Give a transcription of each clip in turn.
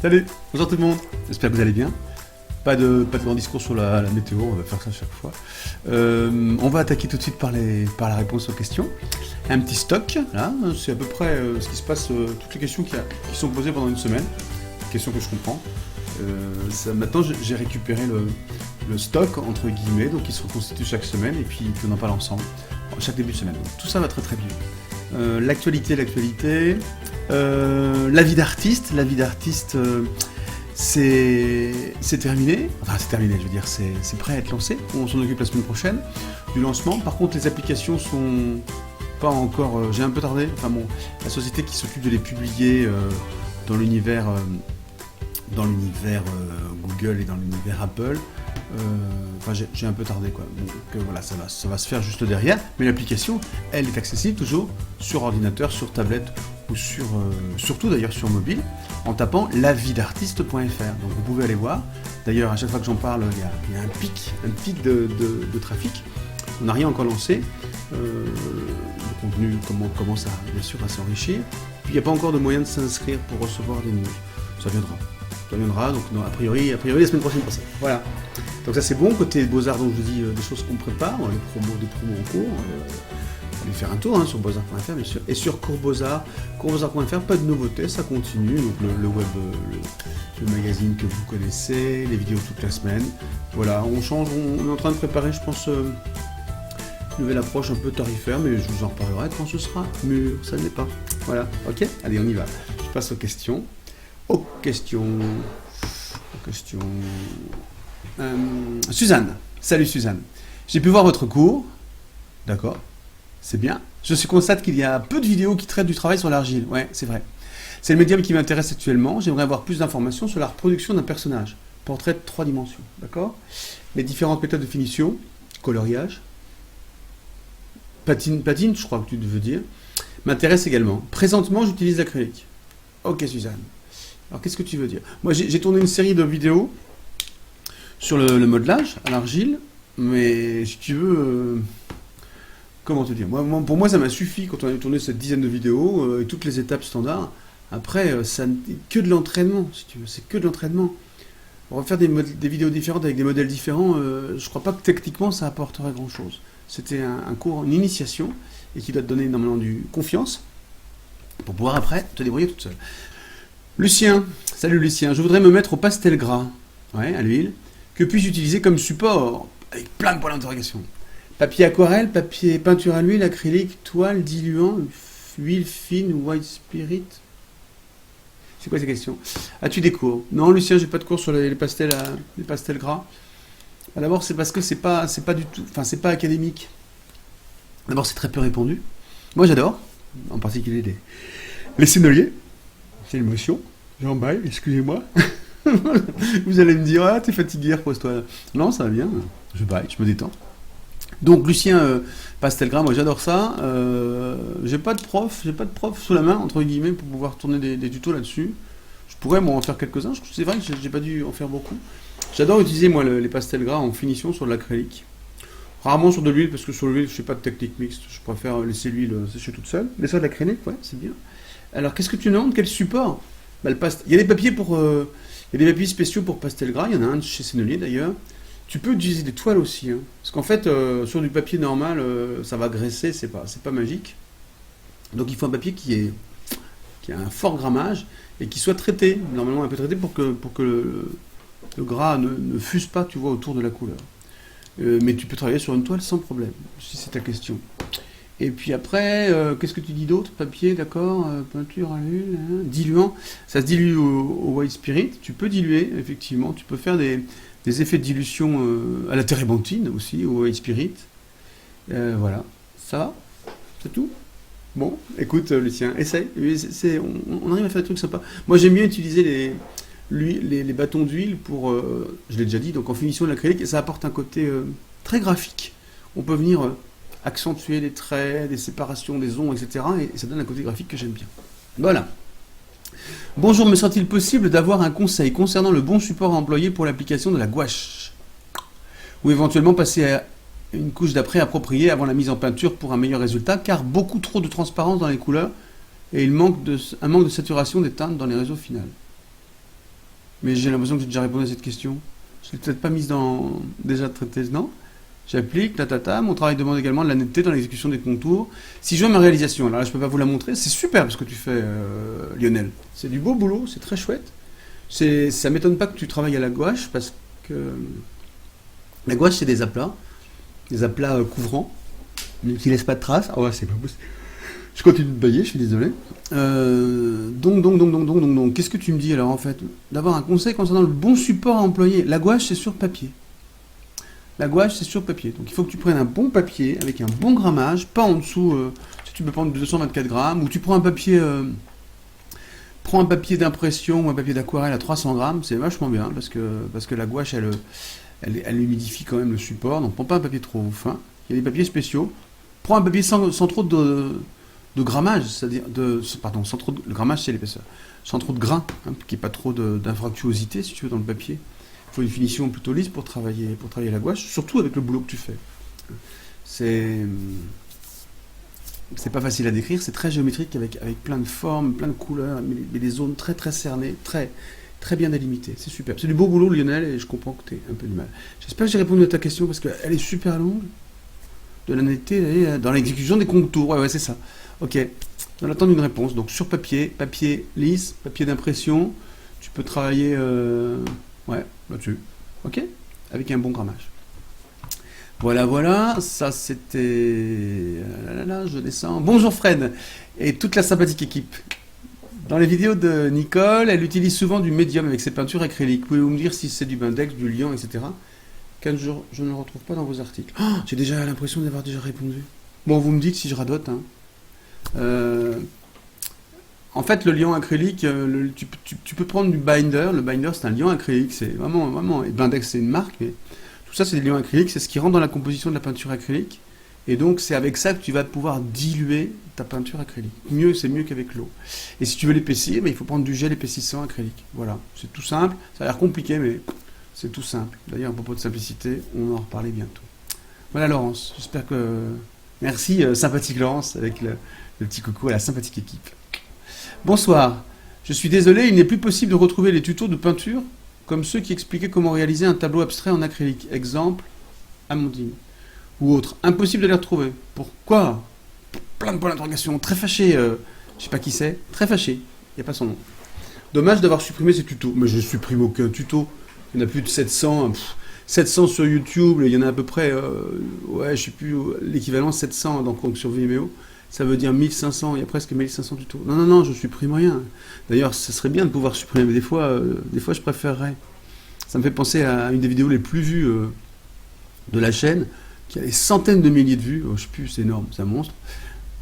Salut, bonjour tout le monde, j'espère que vous allez bien. Pas de grand discours sur la météo, on va faire ça chaque fois. On va attaquer tout de suite par la réponse aux questions. Un petit stock, là, c'est à peu près ce qui se passe, toutes les questions qui sont posées pendant une semaine, questions que je comprends. Maintenant j'ai récupéré le stock, entre guillemets, donc il se reconstitue chaque semaine, et puis on en parle ensemble, chaque début de semaine. Donc, tout ça va très très bien. L'actualité, la vie d'artiste, c'est terminé, enfin c'est terminé, je veux dire, c'est prêt à être lancé, on s'en occupe la semaine prochaine, du lancement. Par contre les applications sont pas encore, j'ai un peu tardé, enfin bon, la société qui s'occupe de les publier dans l'univers Google et dans l'univers Apple, j'ai un peu tardé quoi, donc voilà, ça va se faire juste derrière, mais l'application, elle est accessible toujours sur ordinateur, sur tablette, ou surtout d'ailleurs sur mobile, en tapant lavidartiste.fr. Donc vous pouvez aller voir. D'ailleurs, à chaque fois que j'en parle, il y a un pic de trafic. On n'a rien encore lancé. Le contenu commence bien sûr à s'enrichir. Puis il n'y a pas encore de moyen de s'inscrire pour recevoir des news. Ça viendra. Donc non, a priori la semaine prochaine pour ça. Voilà. Donc ça c'est bon. Côté Beaux-Arts, donc je vous dis des choses qu'on prépare, des promos en cours. Allez faire un tour sur beaux-arts.fr bien sûr, et sur coursbeaux-arts.fr, pas de nouveautés, ça continue, donc le web, le magazine que vous connaissez, les vidéos toute la semaine, voilà, on change, on est en train de préparer, je pense, une nouvelle approche un peu tarifaire, mais je vous en reparlerai quand ce sera mûr, ça ne l'est pas, voilà, ok, allez on y va, je passe aux questions, Suzanne, salut Suzanne, j'ai pu voir votre cours, d'accord. C'est bien. Je constate qu'il y a peu de vidéos qui traitent du travail sur l'argile. Ouais, c'est vrai. C'est le médium qui m'intéresse actuellement. J'aimerais avoir plus d'informations sur la reproduction d'un personnage. Portrait de 3 dimensions. D'accord ? Les différentes méthodes de finition, coloriage, patine, je crois que tu veux dire, m'intéressent également. Présentement, j'utilise l'acrylique. Ok, Suzanne. Alors, qu'est-ce que tu veux dire ? Moi, j'ai tourné une série de vidéos sur le modelage à l'argile, mais si tu veux... Comment te dire, pour moi, ça m'a suffi quand on a tourné cette dizaine de vidéos et toutes les étapes standards. Après, ça n'est que de l'entraînement, si tu veux, c'est que de l'entraînement. On va faire des vidéos différentes avec des modèles différents. Je crois pas que techniquement ça apporterait grand-chose. C'était un cours, une initiation, et qui doit te donner énormément de confiance pour pouvoir après te débrouiller toute seule. Lucien, salut Lucien, je voudrais me mettre au pastel gras, à l'huile, que puis-je utiliser comme support avec plein de points d'interrogation. Papier aquarelle, papier peinture à l'huile, acrylique, toile, diluant, huile fine, white spirit. C'est quoi ces questions? As-tu des cours? Non, Lucien, j'ai pas de cours sur les pastels gras. D'abord, c'est parce que c'est pas du tout, enfin, c'est pas académique. D'abord, c'est très peu répandu. Moi, j'adore, en particulier les senneliers. C'est l'émotion. J'en baille, excusez-moi. Vous allez me dire, t'es fatigué, repose-toi. Non, ça va bien. Je baille, je me détends. Donc Lucien, pastel gras, moi j'adore ça. J'ai pas de prof sous la main entre guillemets pour pouvoir tourner des tutos là-dessus. Je pourrais en faire quelques-uns. C'est vrai que j'ai pas dû en faire beaucoup. J'adore utiliser moi les pastels gras en finition sur de l'acrylique. Rarement sur de l'huile parce que sur l'huile je fais pas de technique mixte. Je préfère laisser l'huile sécher toute seule. Mais sur de l'acrylique, ouais, c'est bien. Alors qu'est-ce que tu demandes? Quel support? Il y a des papiers il y a des papiers spéciaux pour pastel gras. Il y en a un chez Sennelier d'ailleurs. Tu peux utiliser des toiles aussi, parce qu'en fait, sur du papier normal, ça va graisser, c'est pas magique. Donc il faut un papier qui a un fort grammage et qui soit traité, normalement un peu traité pour que le gras ne fuse pas, tu vois, autour de la couleur. Mais tu peux travailler sur une toile sans problème, si c'est ta question. Et puis après, qu'est-ce que tu dis d'autre? Papier, d'accord, peinture à l'huile, diluant, ça se dilue au white spirit, tu peux diluer, effectivement, tu peux faire des effets de dilution à la térébenthine aussi, au white spirit. Voilà, ça va? C'est tout? Bon, écoute Lucien, essaye, on arrive à faire des trucs sympas. Moi j'aime bien utiliser les bâtons d'huile pour, je l'ai déjà dit, donc en finition de l'acrylique, et ça apporte un côté très graphique. On peut venir accentuer les traits, des séparations, des ombres, etc. Et ça donne un côté graphique que j'aime bien. Voilà. Bonjour, me sera-t-il possible d'avoir un conseil concernant le bon support à employer pour l'application de la gouache? Ou éventuellement passer à une couche d'après appropriée avant la mise en peinture pour un meilleur résultat, car beaucoup trop de transparence dans les couleurs et un manque de saturation des teintes dans les réseaux finaux. Mais j'ai l'impression que j'ai déjà répondu à cette question. Je l'ai peut-être pas mise dans déjà traité, non? J'applique, mon travail demande également de la netteté dans l'exécution des contours. Si je vois ma réalisation, alors là je peux pas vous la montrer, c'est super ce que tu fais, Lionel. C'est du beau boulot, c'est très chouette. Ça m'étonne pas que tu travailles à la gouache, parce que la gouache c'est des aplats couvrants, mais qui laissent pas de traces. Ah ouais, c'est pas possible. Je continue de bailler, je suis désolé. Donc, qu'est-ce que tu me dis alors en fait? D'avoir un conseil concernant le bon support à employer. La gouache c'est sur papier. La gouache, c'est sur papier. Donc il faut que tu prennes un bon papier avec un bon grammage, pas en dessous. Si tu peux prendre 224 grammes, ou tu prends un papier, d'impression ou un papier d'aquarelle à 300 grammes, c'est vachement bien parce que la gouache, elle humidifie quand même le support. Donc prends pas un papier trop fin. Il y a des papiers spéciaux. Prends un papier sans trop de grammage, c'est-à-dire sans trop le grammage, c'est l'épaisseur, sans trop de grains, hein, qu'il n'y ait pas trop d'infractuosité si tu veux dans le papier. Il faut une finition plutôt lisse pour travailler la gouache, surtout avec le boulot que tu fais. C'est pas facile à décrire, c'est très géométrique avec plein de formes, plein de couleurs, mais des zones très très cernées, très, très bien délimitées. C'est super. C'est du beau boulot, Lionel, et je comprends que tu as un peu du mal. J'espère que j'ai répondu à ta question parce qu'elle est super longue. De la netteté dans l'exécution des contours. Ouais, c'est ça. Ok. On attend une réponse. Donc sur papier lisse, papier d'impression, tu peux travailler là-dessus. Ok? Avec un bon grammage. Voilà, ça c'était... Là, je descends. Bonjour Fred et toute la sympathique équipe. Dans les vidéos de Nicole, elle utilise souvent du médium avec ses peintures acryliques. Pouvez-vous me dire si c'est du Bindex, du liant, etc. 15 jours, je ne le retrouve pas dans vos articles. Oh, j'ai déjà l'impression d'avoir déjà répondu. Bon, vous me dites si je radote. En fait, le liant acrylique, tu peux prendre du binder. Le binder, c'est un liant acrylique. C'est vraiment... Et Bindex, c'est une marque. Mais tout ça, c'est des liants acryliques. C'est ce qui rentre dans la composition de la peinture acrylique. Et donc, c'est avec ça que tu vas pouvoir diluer ta peinture acrylique. C'est mieux qu'avec l'eau. Et si tu veux l'épaissir, il faut prendre du gel épaississant acrylique. Voilà, c'est tout simple. Ça a l'air compliqué, mais c'est tout simple. D'ailleurs, à propos de simplicité, on va en reparler bientôt. Voilà, Laurence. J'espère que... Merci, sympathique Laurence, avec le petit coucou à la sympathique équipe. Bonsoir. Je suis désolé, il n'est plus possible de retrouver les tutos de peinture comme ceux qui expliquaient comment réaliser un tableau abstrait en acrylique. Exemple, Amandine. Ou autre. Impossible de les retrouver. Pourquoi? Plein de points d'interrogation. Très fâché. Je sais pas qui c'est. Très fâché. Il n'y a pas son nom. Dommage d'avoir supprimé ces tutos. Mais je supprime aucun tuto. Il y en a plus de 700. 700 sur YouTube. Il y en a à peu près... je sais plus l'équivalent 700 donc sur Vimeo. Ça veut dire 1500. Il y a presque 1500 tutos. Non, je supprime rien. D'ailleurs, ça serait bien de pouvoir supprimer. Mais des fois, je préférerais. Ça me fait penser à une des vidéos les plus vues de la chaîne, qui a des centaines de milliers de vues. Je sais plus, c'est énorme, c'est un monstre.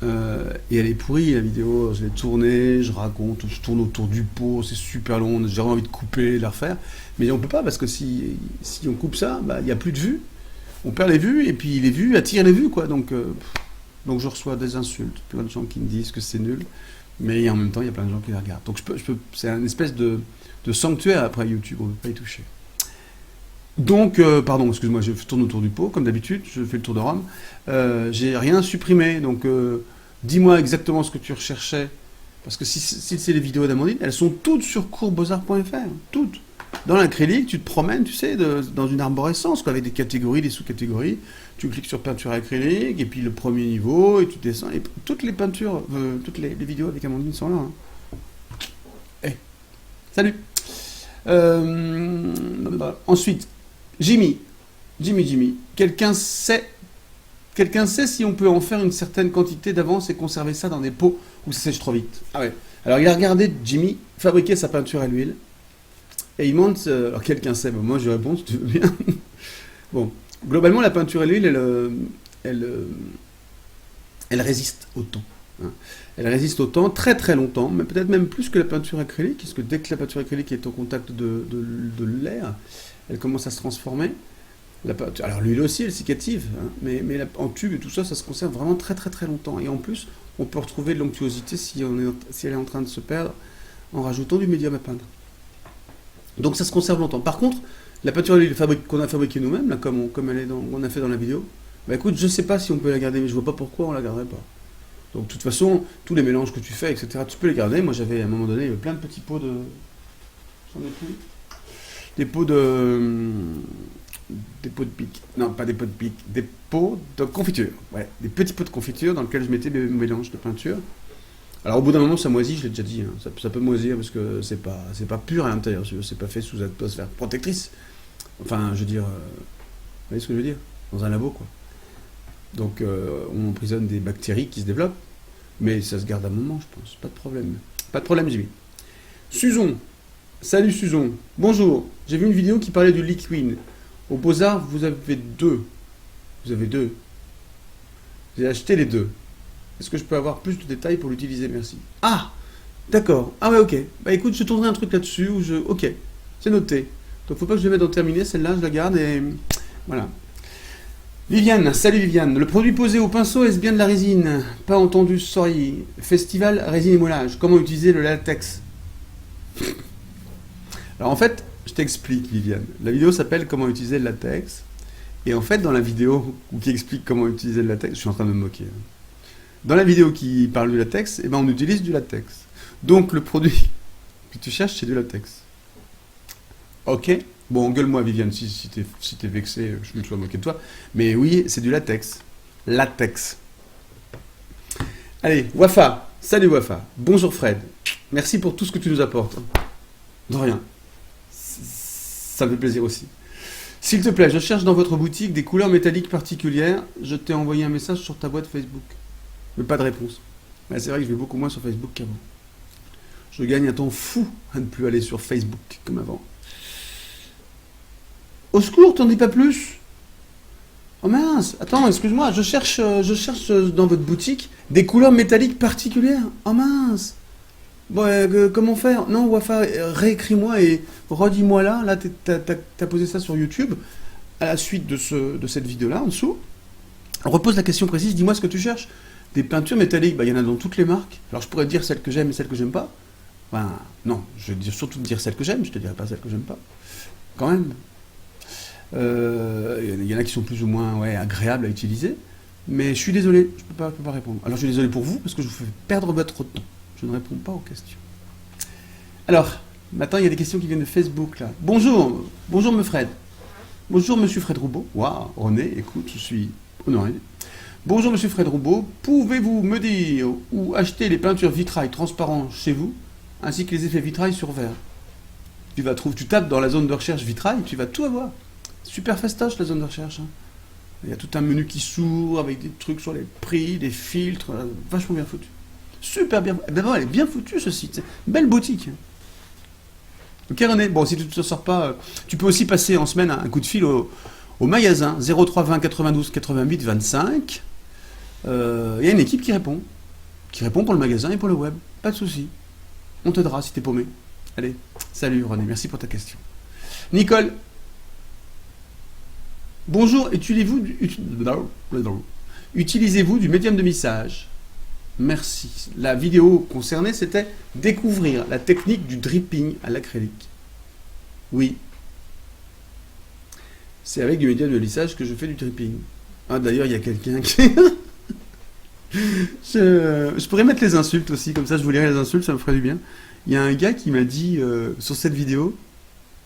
Et elle est pourrie, la vidéo. Je l'ai tournée, je raconte, je tourne autour du pot, c'est super long, j'ai envie de couper, de la refaire. Mais on peut pas, parce que si on coupe ça, il n'y a plus de vues. On perd les vues, et puis les vues attirent les vues, quoi. Donc je reçois des insultes, plein de gens qui me disent que c'est nul, mais en même temps, il y a plein de gens qui les regardent. Donc c'est une espèce de sanctuaire après YouTube, on ne peut pas y toucher. Donc, pardon, excuse-moi, je tourne autour du pot, comme d'habitude, je fais le tour de Rome. J'ai rien supprimé, donc dis-moi exactement ce que tu recherchais. Parce que si c'est les vidéos d'Amandine, elles sont toutes sur coursbeaux-arts.fr, toutes. Dans l'acrylique, tu te promènes, tu sais, dans une arborescence, quoi, avec des catégories, des sous-catégories. Tu cliques sur peinture acrylique, et puis le premier niveau, et tu descends. Et toutes les peintures, toutes les vidéos avec Amandine sont là. Hey, salut. Ensuite, Jimmy. Quelqu'un sait si on peut en faire une certaine quantité d'avance et conserver ça dans des pots où ça sèche trop vite? Ah ouais. Alors il a regardé Jimmy fabriquer sa peinture à l'huile. Et il demande, alors quelqu'un sait, moi je réponds si tu veux bien. Bon, globalement la peinture à l'huile, elle résiste au temps. Hein. Elle résiste au temps très très longtemps, mais peut-être même plus que la peinture acrylique, parce que dès que la peinture acrylique est au contact de l'air, elle commence à se transformer. Alors l'huile aussi, elle cicative, hein, mais en tube et tout ça, ça se conserve vraiment très très très longtemps. Et en plus, on peut retrouver de l'onctuosité si elle est en train de se perdre en rajoutant du médium à peindre. Donc ça se conserve longtemps. Par contre, la peinture à l'huile qu'on a fabriquée nous-mêmes, là, comme on a fait dans la vidéo, écoute, je sais pas si on peut la garder, mais je vois pas pourquoi on la garderait pas. Donc de toute façon, tous les mélanges que tu fais, etc., tu peux les garder. Moi j'avais à un moment donné plein de petits pots de... J'en ai plus. des pots de... Des pots de pique. Non, pas des pots de pique. Des pots de confiture. Ouais, des petits pots de confiture dans lesquels je mettais mes mélanges de peinture. Alors au bout d'un moment, ça moisit, je l'ai déjà dit. Hein. Ça peut moisir parce que c'est pas pur à l'intérieur. C'est pas fait sous atmosphère protectrice. Enfin, je veux dire... vous voyez ce que je veux dire? Dans un labo, quoi. Donc on emprisonne des bactéries qui se développent. Mais ça se garde un moment, je pense. Pas de problème. Pas de problème, Jimmy. Suzon. Salut Suzon. Bonjour. J'ai vu une vidéo qui parlait du liquide. Au Beaux-Arts, vous avez deux. Vous avez deux. J'ai acheté les deux. Est-ce que je peux avoir plus de détails pour l'utiliser? Merci. Ah, d'accord. Ah ouais, ok. Bah écoute, je tournerai un truc là-dessus. Ok, c'est noté. Donc faut pas que je le mette en terminé. Celle-là, je la garde et... Voilà. Viviane, salut Viviane. Le produit posé au pinceau, est-ce bien de la résine? Pas entendu, sorry. Festival, résine et moulage. Comment utiliser le latex? Alors en fait, je t'explique Viviane. La vidéo s'appelle Comment utiliser le latex. Et en fait, dans la vidéo qui explique comment utiliser le latex, je suis en train de me moquer. Dans la vidéo qui parle du latex, eh ben on utilise du latex. Donc le produit que tu cherches, c'est du latex. Ok? Bon, engueule-moi Viviane si t'es vexé, je me suis moqué de toi. Mais oui, c'est du latex. Latex. Allez, Wafa. Salut Wafa. Bonjour Fred. Merci pour tout ce que tu nous apportes. De rien. Ça me fait plaisir aussi. S'il te plaît, je cherche dans votre boutique des couleurs métalliques particulières. Je t'ai envoyé un message sur ta boîte Facebook. Mais pas de réponse. Mais c'est vrai que je vais beaucoup moins sur Facebook qu'avant. Je gagne un temps fou à ne plus aller sur Facebook comme avant. Au secours, t'en dis pas plus. Oh mince, attends, excuse-moi, je cherche dans votre boutique des couleurs métalliques particulières. Oh mince. Bon, comment faire? Non, Wafa, réécris-moi et redis-moi là. Là, t'as posé ça sur YouTube à la suite de cette vidéo-là, en dessous. On repose la question précise, dis-moi ce que tu cherches. Des peintures métalliques, bah, y en a dans toutes les marques. Alors je pourrais te dire celles que j'aime et celles que j'aime pas. Enfin, non, je vais surtout te dire celles que j'aime, je te dirai pas celles que j'aime pas. Quand même. Y en a qui sont plus ou moins agréables à utiliser. Mais je suis désolé, je peux pas répondre. Alors je suis désolé pour vous, parce que je vous fais perdre votre temps. Je ne réponds pas aux questions. Alors, maintenant il y a des questions qui viennent de Facebook là. Bonjour, bonjour me Fred. Bonjour monsieur Fred Roubaud. Waouh, René, écoute, je suis honoré. Bonjour monsieur Fred Roubaud, pouvez-vous me dire où acheter les peintures vitrail transparentes chez vous, ainsi que les effets vitrail sur verre? Tu tapes dans la zone de recherche vitrail, tu vas tout avoir. Super fastoche la zone de recherche. Hein. Il y a tout un menu qui s'ouvre avec des trucs sur les prix, des filtres, vachement bien foutu. Super bien. D'abord, elle est bien foutue ce site. Belle boutique. Ok René, bon si tu ne te sors pas, tu peux aussi passer en semaine un coup de fil au magasin 03 20 92 88 25. Il y a une équipe qui répond pour le magasin et pour le web. Pas de souci. On t'aidera si t'es paumé. Allez, salut René, merci pour ta question. Nicole. Bonjour, utilisez-vous du médium de mixage? Merci. La vidéo concernée, c'était découvrir la technique du dripping à l'acrylique. Oui. C'est avec du médium de lissage que je fais du dripping. Ah, d'ailleurs, il y a quelqu'un qui... je pourrais mettre les insultes aussi, comme ça je vous lirai les insultes, ça me ferait du bien. Il y a un gars qui m'a dit, sur cette vidéo,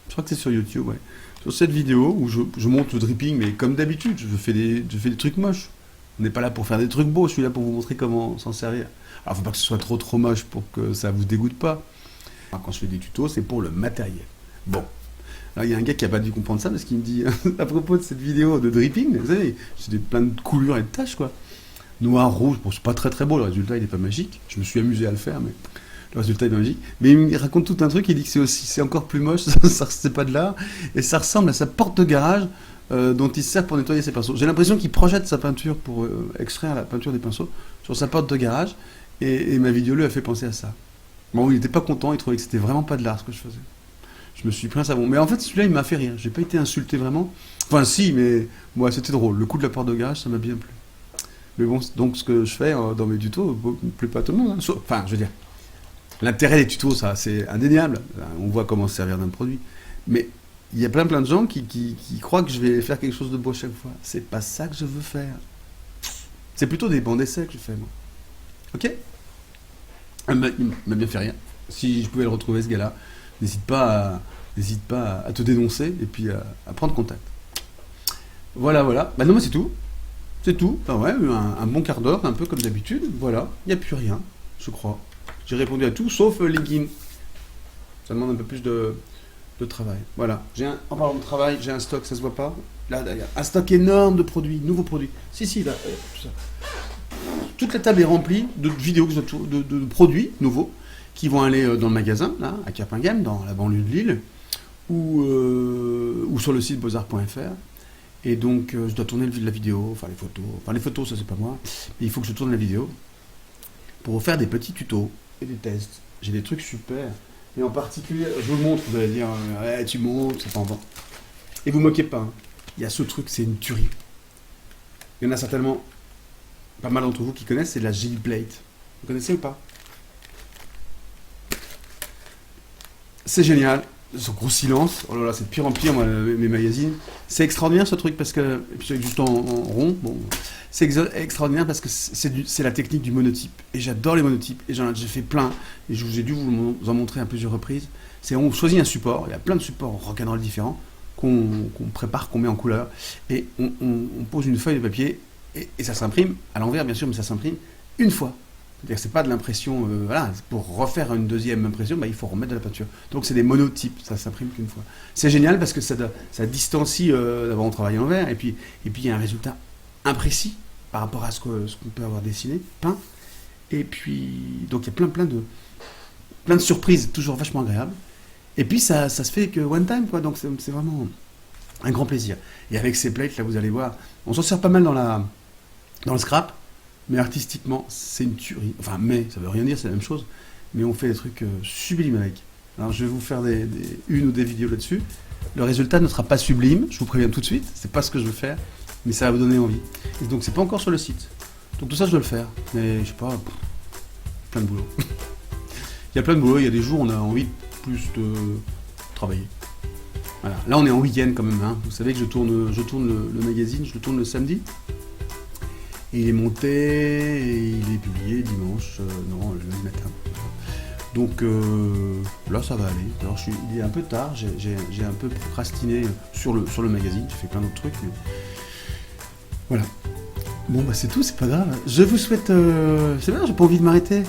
je crois que c'est sur YouTube, ouais, sur cette vidéo où je montre le dripping, mais comme d'habitude, je fais des trucs moches. On n'est pas là pour faire des trucs beaux, je suis là pour vous montrer comment s'en servir. Alors, faut pas que ce soit trop moche pour que ça vous dégoûte pas. Alors, quand je fais des tutos, c'est pour le matériel. Bon. Alors, il y a un gars qui a pas dû comprendre ça parce qu'il me dit, à propos de cette vidéo de dripping, vous savez, c'est plein de coulures et de taches, quoi. Noir, rouge, bon, c'est pas très beau, le résultat, il est pas magique. Je me suis amusé à le faire, mais le résultat est pas magique. Mais il raconte tout un truc, il dit que c'est encore plus moche, c'est pas de l'art, et ça ressemble à sa porte de garage, dont il se sert pour nettoyer ses pinceaux. J'ai l'impression qu'il projette sa peinture pour extraire la peinture des pinceaux sur sa porte de garage, et ma vidéo lui a fait penser à ça. Bon, il était pas content, il trouvait que c'était vraiment pas de l'art ce que je faisais. Je me suis pris un savon. Mais en fait, celui-là, il m'a fait rire. J'ai pas été insulté vraiment. Enfin, si, mais moi, c'était drôle. Le coup de la porte de garage, ça m'a bien plu. Mais bon, donc ce que je fais dans mes tutos ne plaît pas à tout le monde. Hein. Enfin, je veux dire, l'intérêt des tutos, ça, c'est indéniable. On voit comment se servir d'un produit. Mais il y a plein de gens qui croient que je vais faire quelque chose de beau chaque fois. C'est pas ça que je veux faire. C'est plutôt des bancs d'essai que je fais, moi. Ok? Il m'a bien fait rien. Si je pouvais le retrouver, ce gars-là, n'hésite pas n'hésite pas à te dénoncer et puis à prendre contact. Voilà, voilà. Bah non, moi c'est tout. C'est tout. Bah ouais, un bon quart d'heure, un peu comme d'habitude. Voilà, il n'y a plus rien, je crois. J'ai répondu à tout, sauf LinkedIn. Ça demande un peu plus de travail. Voilà. En parlant de travail, j'ai un stock, ça se voit pas. Là, d'ailleurs, un stock énorme de produits, nouveaux produits. Si, là, tout ça. Toute la table est remplie de vidéos, de produits nouveaux qui vont aller dans le magasin, là, à Capinghem, dans la banlieue de Lille, ou sur le site beaux-arts.fr. Et donc, je dois tourner la vidéo, enfin les photos. Enfin, les photos, ça, c'est pas moi. Mais il faut que je tourne la vidéo pour faire des petits tutos et des tests. J'ai des trucs super. Et en particulier, je vous le montre, vous allez dire, ouais, tu montres, c'est pas en vent. Et vous moquez pas. Hein. Il y a ce truc, c'est une tuerie. Il y en a certainement pas mal d'entre vous qui connaissent, c'est de la Jelly Plate. Vous connaissez ou pas? C'est génial. Ce gros silence. Oh là là, c'est de pire en pire, moi, mes magazines. C'est extraordinaire ce truc parce que. Et puis c'est juste en rond. Bon. C'est extraordinaire parce que c'est la technique du monotype. Et j'adore les monotypes. Et j'en ai déjà fait plein. Et j'ai dû vous en montrer à plusieurs reprises. On choisit un support. Il y a plein de supports rock'n'roll différents qu'on prépare, qu'on met en couleur. Et on pose une feuille de papier. Et ça s'imprime à l'envers, bien sûr, mais ça s'imprime une fois. C'est-à-dire que c'est pas de l'impression, voilà, pour refaire une deuxième impression, bah, il faut remettre de la peinture. Donc c'est des monotypes, ça s'imprime qu'une fois. C'est génial parce que ça distancie d'avoir on travaille à l'envers, et puis il y a un résultat imprécis par rapport à ce qu'on peut avoir dessiné, peint. Et puis, donc il y a plein de surprises, toujours vachement agréables. Et puis ça se fait que one time, quoi, donc c'est vraiment un grand plaisir. Et avec ces plates, là, vous allez voir, on s'en sert pas mal dans le scrap. Mais artistiquement, c'est une tuerie. Enfin, mais, ça veut rien dire, c'est la même chose. Mais on fait des trucs sublimes avec. Alors, je vais vous faire une ou des vidéos là-dessus. Le résultat ne sera pas sublime, je vous préviens tout de suite. C'est pas ce que je veux faire, mais ça va vous donner envie. Et donc, c'est pas encore sur le site. Donc, tout ça, je dois le faire. Mais, je sais pas, plein de boulot. Il y a plein de boulot. Il y a des jours où on a envie plus de travailler. Voilà. Là, on est en week-end quand même. Hein. Vous savez que je tourne le magazine, je le tourne le samedi. Et il est monté et il est publié dimanche, non, le lundi matin. Donc là, ça va aller. Alors, il est un peu tard, j'ai un peu procrastiné sur le magazine, j'ai fait plein d'autres trucs, mais voilà. Bon, bah c'est tout, c'est pas grave. Je vous souhaite... C'est bien, j'ai pas envie de m'arrêter.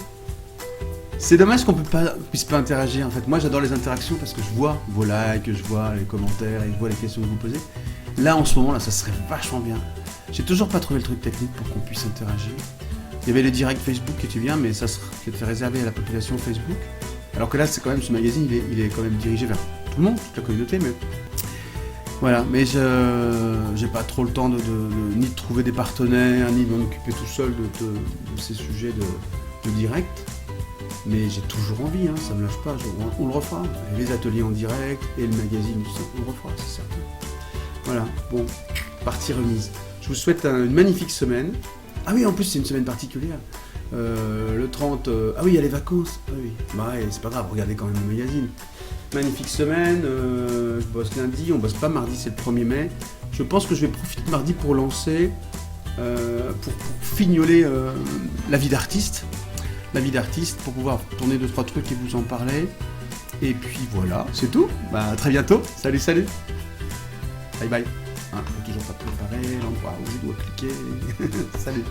C'est dommage qu'on puisse pas interagir, en fait. Moi, j'adore les interactions parce que je vois vos likes, je vois les commentaires et je vois les questions que vous posez. Là, en ce moment, là, ça serait vachement bien. J'ai toujours pas trouvé le truc technique pour qu'on puisse interagir. Il y avait les directs Facebook qui étaient bien, mais ça c'était réservé à la population Facebook. Alors que là, c'est quand même ce magazine, il est quand même dirigé vers tout le monde, toute la communauté, mais voilà. Mais j'ai pas trop le temps ni de trouver des partenaires, ni de m'en occuper tout seul de ces sujets de direct. Mais j'ai toujours envie, hein, ça me lâche pas. On le refera. Les ateliers en direct et le magazine, on le refera, c'est certain. Voilà. Bon, partie remise. Je vous souhaite une magnifique semaine. Ah oui, en plus, c'est une semaine particulière. Le 30... ah oui, il y a les vacances. Ah oui. Bah ouais, c'est pas grave, regardez quand même le magazine. Magnifique semaine. Je bosse lundi, on bosse pas mardi, c'est le 1er mai. Je pense que je vais profiter de mardi pour lancer... pour fignoler la vie d'artiste. La vie d'artiste, pour pouvoir tourner 2-3 trucs et vous en parler. Et puis voilà, c'est tout. Bah, à très bientôt. Salut, salut. Bye bye. Hein, faut toujours pas préparer l'endroit où je dois cliquer. Salut.